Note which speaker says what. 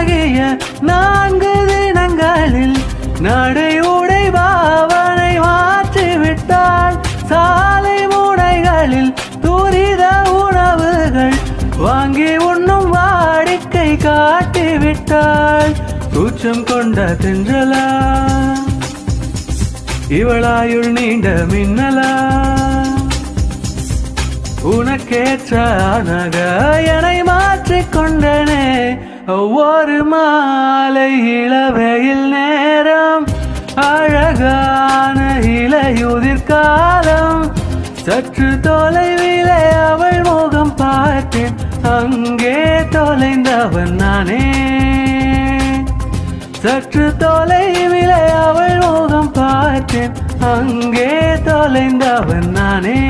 Speaker 1: பழகிய 4 தினங்களில் நடை உடை பாவனை மாற்றிவிட்டாள். சாலை முனைகளில் துரித உணவுகள் வாங்கி உண்ணும் வாடிக்கை காட்டிவிட்டாள். கூச்சம் கொண்ட தென்றலா இவளாயுள் நீண்ட மின்னலா உனக்கேற்ற நகையனை மாற்றிக்கொண்டனே. ஒவ்வொரு மாலை இளவெயில் நேரம் அழகான இலையுதிர் காலம். சற்று தொலைவிலே அவள் முகம் பார்த்தேன், அங்கே தொலைந்தவன் நானே. சற்று தொலைவிலே அவள் முகம் பார்த்தேன், அங்கே தொலைந்தவன் நானே.